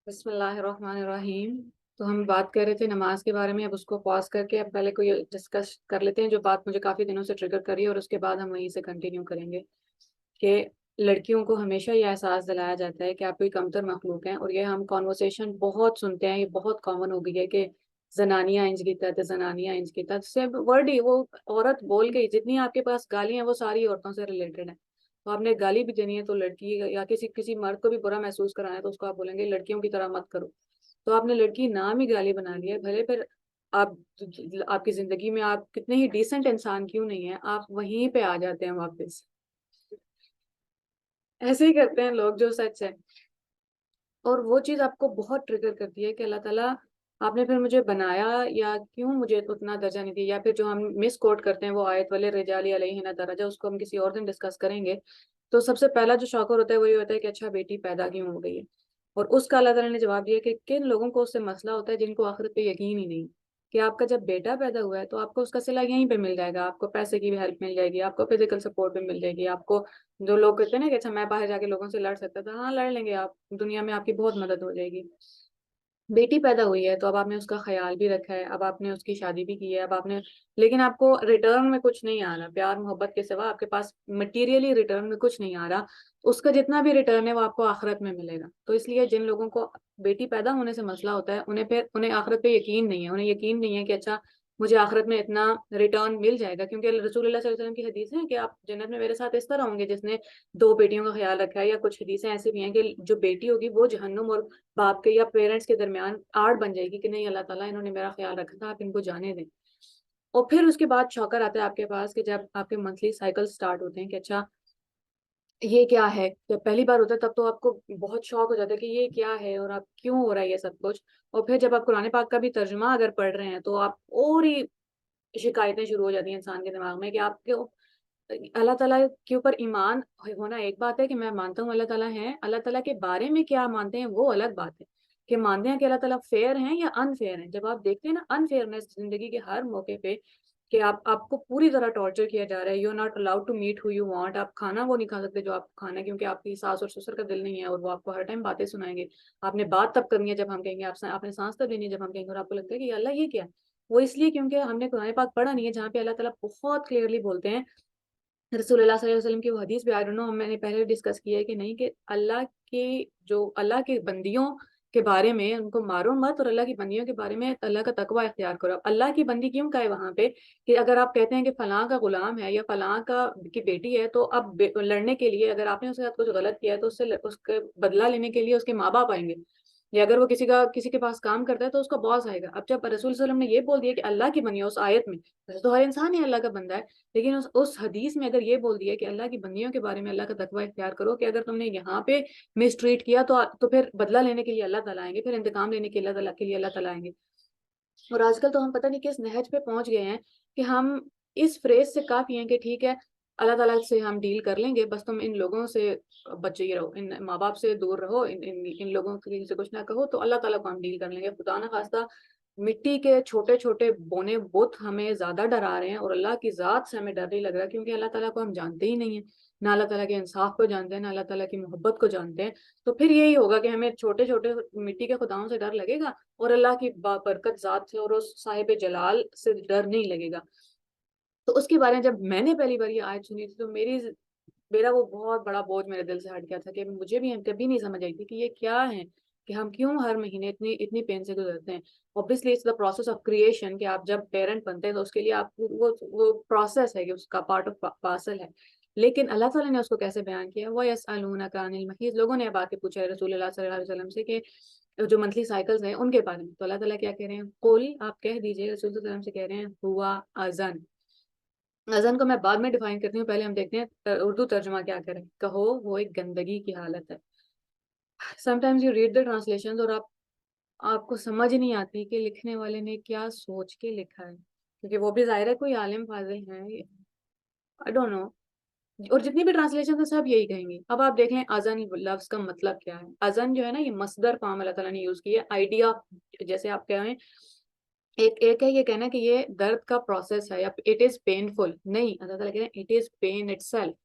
بسم اللہ الرحمن الرحیم. تو ہم بات کر رہے تھے نماز کے بارے میں. اب اس کو پاز کر کے اب پہلے کوئی ڈسکس کر لیتے ہیں جو بات مجھے کافی دنوں سے ٹریگر کری ہے, اور اس کے بعد ہم وہیں سے کنٹینیو کریں گے کہ لڑکیوں کو ہمیشہ یہ احساس دلایا جاتا ہے کہ آپ کوئی کمتر مخلوق ہیں, اور یہ ہم کانورسیشن بہت سنتے ہیں, یہ بہت کامن ہو گئی ہے کہ زنانیاں انج کی تحت, زنانیاں انج کی تحت سے ورڈ ہی وہ عورت بول گئی. جتنی آپ کے پاس گالیاں ہیں وہ ساری عورتوں سے ریلیٹڈ ہیں. تو آپ نے گالی بھی دینی ہے تو لڑکی یا کسی مرد کو بھی برا محسوس کرانا ہے تو اس کو آپ بولیں گے لڑکیوں کی طرح مت کرو. تو آپ نے لڑکی نام ہی گالی بنا لیا ہے, بھلے پھر آپ آپ کی زندگی میں آپ کتنے ہی ڈیسنٹ انسان کیوں نہیں ہیں, آپ وہیں پہ آ جاتے ہیں واپس. ایسے ہی کرتے ہیں لوگ, جو سچ ہے. اور وہ چیز آپ کو بہت ٹریگر کرتی ہے کہ اللہ تعالیٰ آپ نے پھر مجھے بنایا, یا کیوں مجھے اتنا درجہ نہیں دیا, یا پھر جو ہم مس کوٹ کرتے ہیں وہ آیت والے رجالی علیہ درجہ, اس کو ہم کسی اور دن ڈسکس کریں گے. تو سب سے پہلا جو شوکر ہوتا ہے وہی ہوتا ہے کہ اچھا بیٹی پیدا کیوں ہو گئی ہے. اور اس کا اللہ تعالیٰ نے جواب دیا کہ کن لوگوں کو اس سے مسئلہ ہوتا ہے جن کو آخرت پہ یقین ہی نہیں, کہ آپ کا جب بیٹا پیدا ہوا ہے تو آپ کو اس کا صلہ یہیں پہ مل جائے گا, آپ کو پیسے کی بھی ہیلپ مل جائے گی, آپ کو فزیکل سپورٹ بھی مل جائے گی, آپ کو جو لوگ کہتے ہیں نا کہ اچھا میں باہر جا کے لوگوں سے لڑ سکتا تھا, ہاں لڑ لیں گے آپ, دنیا میں آپ کی بہت مدد ہو جائے گی. بیٹی پیدا ہوئی ہے تو اب آپ نے اس کا خیال بھی رکھا ہے, اب آپ نے اس کی شادی بھی کی ہے, اب آپ نے, لیکن آپ کو ریٹرن میں کچھ نہیں آ رہا, پیار محبت کے سوا آپ کے پاس مٹیریلی ریٹرن میں کچھ نہیں آ رہا. اس کا جتنا بھی ریٹرن ہے وہ آپ کو آخرت میں ملے گا. تو اس لیے جن لوگوں کو بیٹی پیدا ہونے سے مسئلہ ہوتا ہے انہیں آخرت پہ یقین نہیں ہے, انہیں یقین نہیں ہے کہ اچھا مجھے آخرت میں اتنا ریٹرن مل جائے گا, کیونکہ رسول اللہ صلی اللہ علیہ وسلم کی حدیث ہے کہ آپ جنت میں میرے ساتھ اس طرح ہوں گے جس نے 2 بیٹیوں کا خیال رکھا ہے, یا کچھ حدیثیں ایسی بھی ہیں کہ جو بیٹی ہوگی وہ جہنم اور باپ کے یا پیرنٹس کے درمیان آڑ بن جائے گی کہ نہیں اللہ تعالیٰ انہوں نے میرا خیال رکھا تھا, آپ ان کو جانے دیں. اور پھر اس کے بعد شوکر آتا ہے آپ کے پاس کہ جب آپ کے منتھلی سائیکل سٹارٹ ہوتے ہیں کہ اچھا یہ کیا ہے. جب پہلی بار ہوتا ہے تب تو آپ کو بہت شوق ہو جاتا ہے کہ یہ کیا ہے اور آپ کیوں ہو رہا ہے یہ سب کچھ. اور پھر جب آپ قرآن پاک کا بھی ترجمہ اگر پڑھ رہے ہیں تو آپ اور ہی شکایتیں شروع ہو جاتی ہیں انسان کے دماغ میں کہ آپ کے اللہ تعالیٰ کے اوپر ایمان ہونا ایک بات ہے کہ میں مانتا ہوں اللہ تعالیٰ ہیں, اللہ تعالیٰ کے بارے میں کیا مانتے ہیں وہ الگ بات ہے. کہ مانتے ہیں کہ اللہ تعالیٰ فیئر ہیں یا ان فیئر ہیں. جب آپ دیکھتے ہیں نا انفیئرنیس زندگی کے ہر موقع پہ, کہ آپ کو پوری طرح ٹارچر کیا جا رہا ہے, you are not allowed to meet who you want, آپ کھانا وہ نہیں کھا سکتے جو آپ کھانا, کیونکہ آپ کی ساس اور سسر کا دل نہیں ہے اور وہ آپ کو ہر ٹائم باتیں سنائیں گے. آپ نے بات تب کرنی ہے جب ہم کہیں گے, آپ نے سانس تب لینی ہے جب ہم کہیں گے, اور آپ کو لگتا ہے کہ یہ اللہ یہ کیا ہے. وہ اس لیے کیونکہ ہم نے قرآن پاک پڑھا نہیں ہے جہاں پہ اللہ تعالیٰ بہت کلیئرلی بولتے ہیں. رسول اللہ صلی اللہ علیہ وسلم کی وہ حدیث بھی آئی ڈونٹ نو میں نے پہلے ڈسکس کیا ہے کہ نہیں, کہ اللہ کے بندیوں کے بارے میں ان کو مارو مت, اور اللہ کی بندیوں کے بارے میں اللہ کا تقوی اختیار کرو. اللہ کی بندی کیوں کا ہے وہاں پہ, کہ اگر آپ کہتے ہیں کہ فلاں کا غلام ہے یا فلاں کی بیٹی ہے, تو اب لڑنے کے لیے اگر آپ نے اس کے ساتھ کچھ غلط کیا ہے تو اس کے بدلہ لینے کے لیے اس کے ماں باپ آئیں گے, یا اگر وہ کسی کے پاس کام کرتا ہے تو اس کا باس آئے گا. اب جب رسول صلی اللہ علیہ وسلم نے یہ بول دیا کہ اللہ کی بنی ہے اس آیت میں, ویسے تو ہر انسان ہی اللہ کا بندہ ہے, لیکن اس حدیث میں اگر یہ بول دیا کہ اللہ کی بندیوں کے بارے میں اللہ کا تقوی اختیار کرو, کہ اگر تم نے یہاں پہ مس ٹریٹ کیا تو پھر بدلہ لینے کے لیے اللہ تعالیٰ آئیں گے, پھر انتقام لینے کے لیے اللہ تعالیٰ آئیں گے. اور آج کل تو ہم پتہ نہیں کس نہج پہ پہنچ گئے ہیں کہ ہم اس فریز سے کافی ہیں کہ ٹھیک ہے اللہ تعالیٰ سے ہم ڈیل کر لیں گے, بس تم ان لوگوں سے بچے ہی رہو, ان ماں باپ سے دور رہو, ان لوگوں سے کچھ نہ کہو, تو اللہ تعالیٰ کو ہم ڈیل کر لیں گے. خدا نہ خواستہ مٹی کے چھوٹے چھوٹے بونے بت ہمیں زیادہ ڈرا رہے ہیں, اور اللہ کی ذات سے ہمیں ڈر نہیں لگ رہا, کیونکہ اللہ تعالیٰ کو ہم جانتے ہی نہیں ہیں, نہ اللہ تعالیٰ کے انصاف کو جانتے ہیں, نہ اللہ تعالیٰ کی محبت کو جانتے ہیں. تو پھر یہی ہوگا کہ ہمیں چھوٹے چھوٹے مٹی کے خداؤں سے ڈر لگے گا, اور اللہ کی برکت ذات سے اور اس صاحب جلال سے ڈر نہیں لگے گا. تو اس کے بارے میں جب میں نے پہلی بار یہ آیت سنی تھی تو میرا وہ بہت بڑا بوجھ میرے دل سے ہٹ گیا تھا, کہ مجھے بھی کبھی نہیں سمجھ آئی تھی کہ یہ کیا ہے, کہ ہم کیوں ہر مہینے اتنی پین سے گزرتے ہیں. obviously it's the process of creation, کہ آپ جب پیرنٹ بنتے ہیں تو اس کے لیے آپ وہ پروسیس ہے کہ اس کا پارٹ آف پارسل ہے. لیکن اللہ تعالیٰ نے اس کو کیسے بیان کیا, وَيَسْأَلُونَكَ عَنِ الْمَحِيضِ, لوگوں نے بات کے پوچھا ہے رسول اللہ صلی اللہ علیہ وسلم سے کہ جو منتھلی سائیکلز ہیں ان کے بارے میں, تو اللہ تعالیٰ کیا کہہ رہے ہیں, قل, آپ کہہ دیجئے, رسول صلی اللہ علیہ وسلم سے کہہ رہے ہیں, ہوا اذن. اذن کو میں بعد میں ڈیفائن کرتی ہوں, پہلے ہم دیکھتے ہیں اردو ترجمہ کیا کریں. کہو وہ ایک گندگی کی حالت ہے. sometimes you read the translations اور آپ کو سمجھ نہیں آتی کہ لکھنے والے نے کیا سوچ کے لکھا ہے, کیونکہ وہ بھی ظاہر ہے کوئی عالم فاضل ہیں, I don't know, اور جتنی بھی ٹرانسلیشن ہے سب یہی کہیں گے. اب آپ دیکھیں اذن لفظ کا مطلب کیا ہے. اذن جو ہے نا, یہ مصدر فارم اللہ تعالیٰ نے یوز کی ہے, آئیڈیا, جیسے آپ کہیں ایک ہے یہ کہنا کہ یہ درد کا پروسیس ہے, یا اٹ از پینفل, نہیں, اللہ تعالیٰ کہتے ہیں it is pain itself.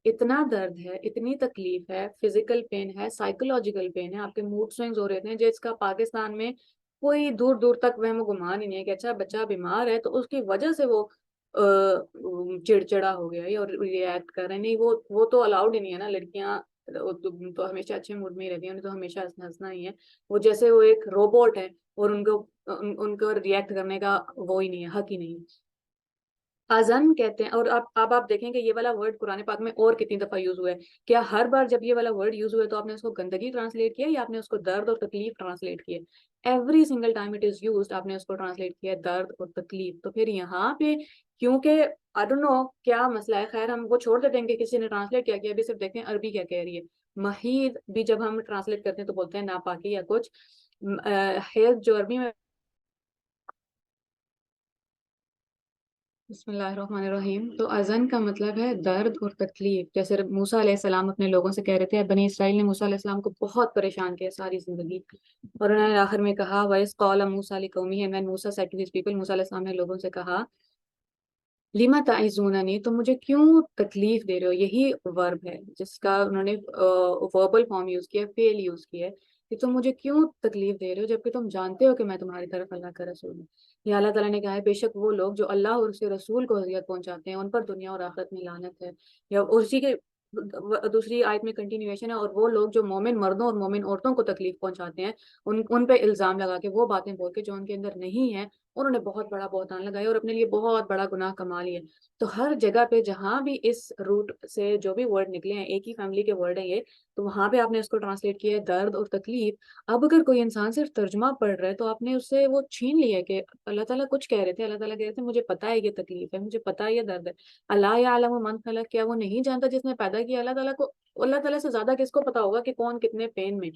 اتنا درد ہے، اتنی تکلیف ہے، فزیکل پین ہے، سائیکولوجیکل پین ہے، آپ کے موڈ سوئنگز ہو رہے ہیں جس کا پاکستان میں کوئی دور دور تک وہم و گمان ہی نہیں ہے کہ اچھا بچہ بیمار ہے تو اس کی وجہ سے وہ چڑچڑا ہو گیا ہے اور ریئیکٹ کر رہے ہیں. نہیں، وہ تو الاؤڈ ہی نہیں ہے نا. لڑکیاں تو ہمیشہ اچھے موڈ میں ہی رہتی ہیں، انہیں تو ہمیشہ ہنسنا ہی ہے. وہ جیسے وہ ایک روبوٹ ہے اور ان کو ریئیکٹ کرنے کا وہ ہی نہیں ہے، حق ہی نہیں ہے. اذن کہتے ہیں. اور آپ دیکھیں کہ یہ والا ورڈ قرآن پاک میں اور کتنی دفعہ یوز ہوا ہے. کیا ہر بار جب یہ والا ورڈ یوز ہوا ہے تو آپ نے اس کو گندگی ٹرانسلیٹ کیا یا آپ نے اس کو درد اور تکلیف ٹرانسلیٹ کیا؟ Every single time it is used آپ نے اس کو ٹرانسلیٹ کیا درد اور تکلیف. تو پھر یہاں پہ کیونکہ آئی ڈونٹ نو کیا مسئلہ ہے، خیر ہم وہ چھوڑ دیتے ہیں کہ کسی نے ٹرانسلیٹ کیا کیا، ابھی صرف دیکھتے ہیں عربی کیا کہہ رہی ہے. محید بھی جب ہم ٹرانسلیٹ کرتے ہیں تو بولتے ہیں ناپاکی یا کچھ. حیض جو عربی میں، بسم اللہ الرحمن الرحیم، تو اذن کا مطلب ہے درد اور تکلیف. جیسے موسیٰ علیہ السلام اپنے لوگوں سے کہہ رہے تھے، بنی اسرائیل نے موسیٰ علیہ السلام کو بہت پریشان کیا ساری زندگی، اور انہوں نے آخر میں کہا وَإِذْ قَالَ مُوسَىٰ لِقَوْمِهِ، when Musa said to his people، موسیٰ علیہ السلام نے لوگوں سے کہا لِمَ تَعِظُونَنِي، تو مجھے کیوں تکلیف دے رہے ہو. یہی ورب ہے جس کا انہوں نے وربل فارم یوز کیا، فعل یوز کیا ہے کہ تم مجھے کیوں تکلیف دے رہے ہو جبکہ تم جانتے ہو کہ میں تمہاری طرف اللہ کا رسول ہوں. یا اللہ تعالیٰ نے کہا ہے بے شک وہ لوگ جو اللہ اور اس کے رسول کو اذیت پہنچاتے ہیں ان پر دنیا اور آخرت میں لعنت ہے. یا اسی کے دوسری آیت میں کنٹینیویشن ہے، اور وہ لوگ جو مومن مردوں اور مومن عورتوں کو تکلیف پہنچاتے ہیں ان پہ الزام لگا کے وہ باتیں بول کے جو ان کے اندر نہیں ہے، انہوں نے بہت بڑا بہتان لگایا اور اپنے لیے بہت بڑا گناہ کما لیا. تو ہر جگہ پہ جہاں بھی اس روٹ سے جو بھی ورڈ نکلے ہیں، ایک ہی فیملی کے ورڈ ہیں یہ، تو وہاں پہ آپ نے اس کو ٹرانسلیٹ کیا ہے درد اور تکلیف. اب اگر کوئی انسان صرف ترجمہ پڑھ رہا ہے تو آپ نے اس سے وہ چھین لیا ہے کہ اللہ تعالیٰ کچھ کہہ رہے تھے. اللہ تعالیٰ کہہ رہے تھے مجھے پتا ہے یہ تکلیف ہے، مجھے پتا ہے یہ درد ہے. اللہ یعلم من خلق، کیا وہ نہیں جانتا جس نے پیدا کیا؟ اللہ تعالیٰ کو، اللہ تعالیٰ سے زیادہ کس کو پتا ہوگا کہ کون کتنے پین میں.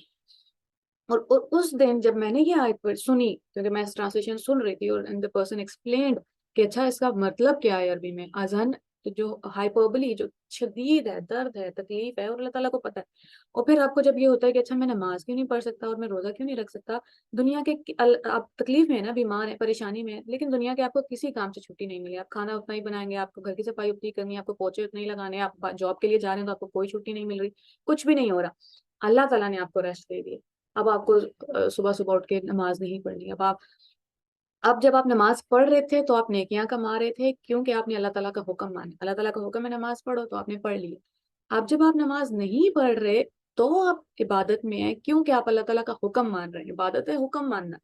اور اس دن جب میں نے یہ آیت پر سنی، کیونکہ میں ٹرانسلیشن سن رہی تھی اور the person explained کہ اچھا اس کا مطلب کیا ہے عربی میں. اذن جو ہائپربلی، جو شدید ہے، درد ہے، تکلیف ہے، اور اللہ تعالیٰ کو پتا ہے. اور پھر آپ کو جب یہ ہوتا ہے کہ اچھا میں نماز کیوں نہیں پڑھ سکتا اور میں روزہ کیوں نہیں رکھ سکتا، دنیا کے آپ تکلیف میں ہے نا، بیمار ہیں، پریشانی میں ہے، لیکن دنیا کے آپ کو کسی کام سے چھٹی نہیں ملی. آپ کھانا اتنا ہی بنائیں گے، آپ کو گھر کی صفائی اتنی کرنی ہے، آپ کو پوچھے اتنے ہی لگانے ہیں، آپ جاب کے لیے جا رہے ہیں تو آپ کو کوئی چھٹی نہیں مل رہی، کچھ بھی نہیں ہو رہا. اللہ تعالیٰ نے آپ کو ریسٹ دے دی. اب آپ کو صبح صبح اٹھ کے نماز نہیں پڑھنی. اب جب آپ نماز پڑھ رہے تھے تو آپ نیکیاں کما رہے تھے کیونکہ آپ نے اللہ تعالیٰ کا حکم مانا. اللہ تعالیٰ کا حکم ہے نماز پڑھو تو آپ نے پڑھ لی. اب جب آپ نماز نہیں پڑھ رہے تو آپ عبادت میں ہیں کیونکہ آپ اللہ تعالیٰ کا حکم مان رہے ہیں. عبادت ہے حکم ماننا.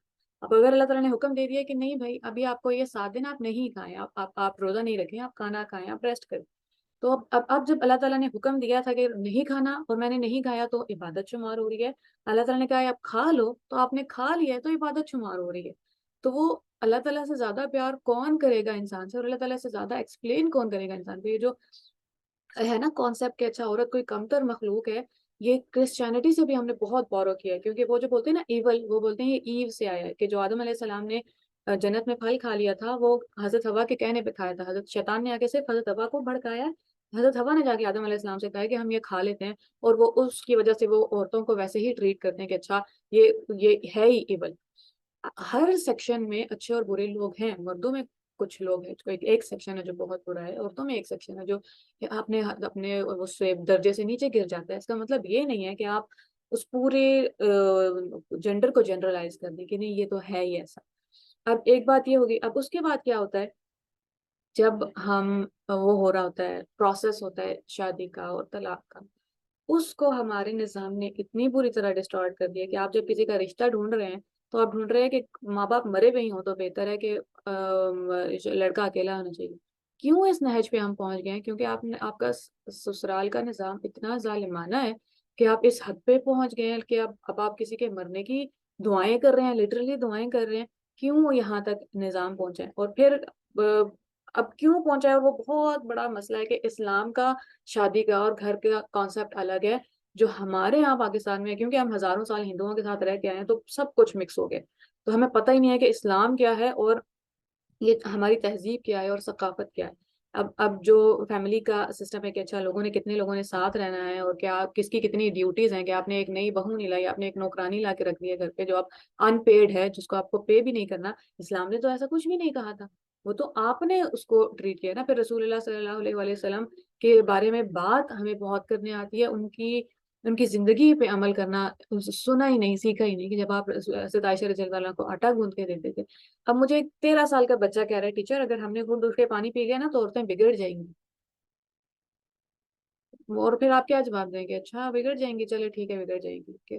اب اگر اللہ تعالیٰ نے حکم دے دیا کہ نہیں بھائی ابھی آپ کو یہ 7 دن آپ نہیں کھائیں، آپ روزہ نہیں رکھیں، آپ کھانا کھائیں، آپ ریسٹ کریں، تو اب جب اللہ تعالیٰ نے حکم دیا تھا کہ نہیں کھانا اور میں نے نہیں کھایا تو عبادت شمار ہو رہی ہے. اللہ تعالیٰ نے کہا آپ کھا لو تو آپ نے کھا لیا ہے تو عبادت شمار ہو رہی ہے. تو وہ اللہ تعالیٰ سے زیادہ پیار کون کرے گا انسان سے، اور اللہ تعالیٰ سے زیادہ ایکسپلین کون کرے گا انسان کو. یہ جو ہے نا کانسیپٹ کہ اچھا عورت کوئی کمتر مخلوق ہے، یہ کرسچینٹی سے بھی ہم نے بہت بورو کیا ہے. کیونکہ وہ جو بولتے ہیں نا ایول، وہ بولتے ہیں یہ ایو سے آیا ہے کہ جو آدم علیہ السلام نے جنت میں پھل کھا لیا تھا وہ حضرت حوا کے کہنے پہ کھایا تھا. حضرت شیطان نے آگے سے حضرت حوا کو بھڑکایا. حضرت حوا نے جا کے آدم علیہ السلام سے کہا کہ ہم یہ کھا لیتے ہیں، اور وہ اس کی وجہ سے وہ عورتوں کو ویسے ہی ٹریٹ کرتے ہیں کہ اچھا یہ ہے ہی ایول. ہر سیکشن میں اچھے اور برے لوگ ہیں. مردوں میں کچھ لوگ ہیں، ایک سیکشن ہے جو بہت برا ہے، عورتوں میں ایک سیکشن ہے جو اپنے اس درجے سے نیچے گر جاتا ہے. اس کا مطلب یہ نہیں ہے کہ آپ اس پورے جینڈر کو جنرلائز کر دیں کہ نہیں یہ تو ہے ہی ایسا. اب ایک بات یہ ہوگی. اب اس کے بعد کیا ہوتا ہے جب وہ ہو رہا ہوتا ہے، پروسیس ہوتا ہے شادی کا اور طلاق کا، اس کو ہمارے نظام نے اتنی بری طرح ڈسٹارٹ کر دیا کہ آپ جب کسی کا رشتہ ڈھونڈ رہے ہیں تو آپ ڈھونڈ رہے ہیں کہ ماں باپ مرے ہوئے ہی ہوں تو بہتر ہے کہ لڑکا اکیلا ہونا چاہیے. کیوں اس نہج پہ ہم پہنچ گئے ہیں؟ کیونکہ آپ کا سسرال کا نظام اتنا ظالمانہ ہے کہ آپ اس حد پہ پہنچ گئے ہیں کہ اب آپ کسی کے مرنے کی دعائیں کر رہے ہیں، لٹرلی دعائیں کر رہے ہیں. کیوں یہاں تک نظام پہنچا ہے؟ اور پھر اب کیوں پہنچا ہے وہ بہت بڑا مسئلہ ہے کہ اسلام کا شادی کا اور گھر کا کانسیپٹ الگ ہے جو ہمارے یہاں پاکستان میں ہے. کیونکہ ہم ہزاروں سال ہندوؤں کے ساتھ رہ کے آئے ہیں تو سب کچھ مکس ہو گیا، تو ہمیں پتہ ہی نہیں ہے کہ اسلام کیا ہے اور یہ ہماری تہذیب کیا ہے اور ثقافت کیا ہے. اب جو فیملی کا سسٹم ہے کہ اچھا کتنے لوگوں نے ساتھ رہنا ہے اور کیا کس کی کتنی ڈیوٹیز ہیں، کہ آپ نے ایک نئی بہو نہیں لائی، آپ نے ایک نوکرانی لا کے رکھ دی ہے گھر پہ جو آپ ان پیڈ ہے، جس کو آپ کو پے بھی نہیں کرنا. اسلام نے تو ایسا کچھ بھی نہیں کہا تھا. وہ تو آپ نے اس کو ٹریٹ کیا نا. پھر رسول اللہ صلی اللہ علیہ وآلہ وسلم کے بارے میں بات ہمیں بہت کرنے آتی ہے, ان کی زندگی پہ عمل کرنا سنا ہی نہیں, سیکھا ہی نہیں. کہ جب آپ حضرت عائشہ رضی اللہ عنہا کو آٹا گوندھ کے دیتے تھے, اب مجھے ایک 13 سال کا بچہ کہہ رہا ہے, ٹیچر اگر ہم نے گھنٹ اٹھ کے پانی پی لیا نا تو عورتیں بگڑ جائیں گی. اور پھر آپ کیا جواب دیں گے؟ اچھا بگڑ جائیں گی, چلے ٹھیک ہے بگڑ جائیں گی.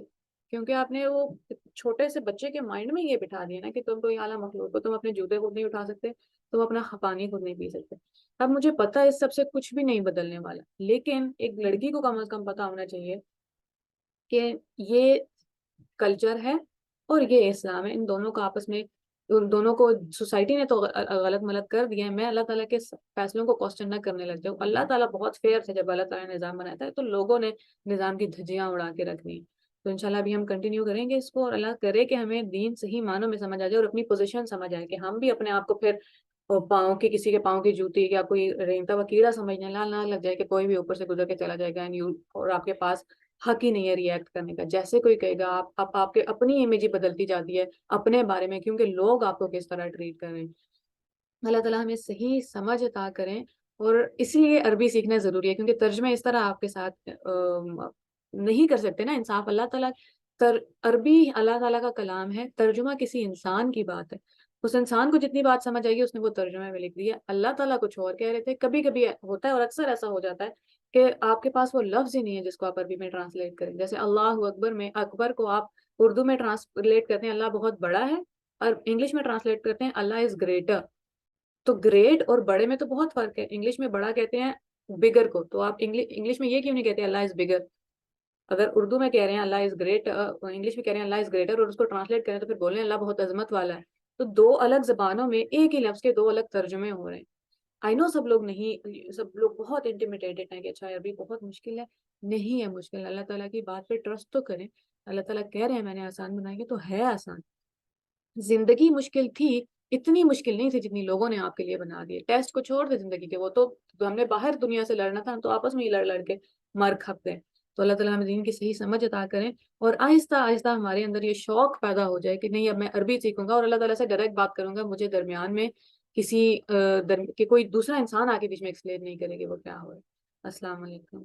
کیونکہ آپ نے وہ چھوٹے سے بچے کے مائنڈ میں یہ بٹھا دیا نا کہ تم کوئی اعلیٰ مخلوق ہو, تم اپنے جوتے خود نہیں اٹھا سکتے, تم اپنا پانی خود نہیں پی سکتے. اب مجھے پتا اس سب سے کچھ بھی نہیں بدلنے والا, لیکن ایک لڑکی کو کم از کم پتا ہونا چاہیے کہ یہ کلچر ہے اور یہ اسلام ہے. ان دونوں کا آپس میں, ان دونوں کو سوسائٹی نے تو غلط ملت کر دیا ہے. میں اللہ تعالیٰ کے فیصلوں کو کوسچن نہ کرنے لگ جاؤں. اللہ تعالیٰ بہت فیئر تھا جب اللہ تعالیٰ نے نظام بنایا تھا, تو لوگوں نے نظام کی دھجیاں اڑا کے رکھ دی. تو انشاءاللہ ابھی ہم کنٹینیو کریں گے اس کو, اور اللہ کرے کہ ہمیں دین صحیح معنوں میں سمجھ آ جائے اور اپنی پوزیشن سمجھ آئے, کہ ہم بھی اپنے آپ کو پھر پاؤں کی, کسی کے پاؤں کی جوتی یا کوئی رینگتا ہوا کیڑا سمجھنے نہ لگ جائے کہ کوئی بھی اوپر سے گزر کے چلا جائے گا اور آپ کے پاس حق ہی نہیں ہے ریئیکٹ کرنے کا. جیسے کوئی کہے گا آپ کے اپنی امیج ہی بدلتی جاتی ہے اپنے بارے میں, کیونکہ لوگ آپ کو کس طرح ٹریٹ کر رہے ہیں. اللہ تعالیٰ ہمیں صحیح سمجھ عطا کریں. اور اس لیے عربی سیکھنا ضروری ہے, کیونکہ ترجمہ اس طرح آپ کے ساتھ نہیں کر سکتے نا انصاف. اللہ تعالیٰ عربی اللہ تعالیٰ کا کلام ہے, ترجمہ کسی انسان کی بات ہے. اس انسان کو جتنی بات سمجھ آئے گی اس نے وہ ترجمے میں لکھ دیا. اللہ تعالیٰ کچھ اور کہہ رہے تھے. کبھی کبھی ہوتا ہے اور اکثر ایسا ہو جاتا ہے کہ آپ کے پاس وہ لفظ ہی نہیں ہے جس کو آپ عربی میں ٹرانسلیٹ کریں. جیسے اللہ اکبر میں اکبر کو آپ اردو میں ٹرانسلیٹ کرتے ہیں اللہ بہت بڑا ہے, اور انگلش میں ٹرانسلیٹ کرتے ہیں اللہ از گریٹر. تو گریٹ اور بڑے میں تو بہت فرق ہے. انگلش میں بڑا کہتے ہیں بگر کو, تو آپ انگلش میں یہ کیوں نہیں کہتے اللہ از بگر؟ اگر اردو میں کہہ رہے ہیں اللہ از گریٹ, انگلش میں کہہ رہے ہیں اللہ از گریٹر, اور اس کو ٹرانسلیٹ کریں تو پھر بولیں اللہ بہت عظمت والا ہے. تو دو الگ زبانوں میں ایک ہی لفظ کے دو الگ ترجمے ہو رہے ہیں. آئی نو سب لوگ بہت انٹیمیڈیٹڈ ہیں کہ اچھا عربی بہت مشکل ہے. نہیں ہے مشکل. اللہ تعالیٰ کی بات پہ ٹرسٹ تو کریں. اللہ تعالیٰ کہہ رہے ہیں میں نے آسان بنائی ہے, تو ہے آسان. زندگی مشکل تھی, اتنی مشکل نہیں تھی جتنی لوگوں نے آپ کے لیے بنا دی. ٹیسٹ کو چھوڑ دے زندگی کے, وہ تو ہم نے باہر دنیا سے لڑنا تھا, ہم تو آپس میں ہی لڑ کے مر کھپ گئے. تو اللہ تعالیٰ ہمیں دین کی صحیح سمجھ عطا کریں, اور آہستہ آہستہ ہمارے اندر یہ شوق پیدا ہو جائے کہ نہیں اب میں عربی سیکھوں گا اور اللہ تعالیٰ سے ڈائریکٹ بات کروں گا. مجھے درمیان میں کسی کہ کوئی دوسرا انسان آ کے بیچ میں ایکسپلین نہیں کرے کہ وہ کیا ہو رہا ہے. السلام علیکم.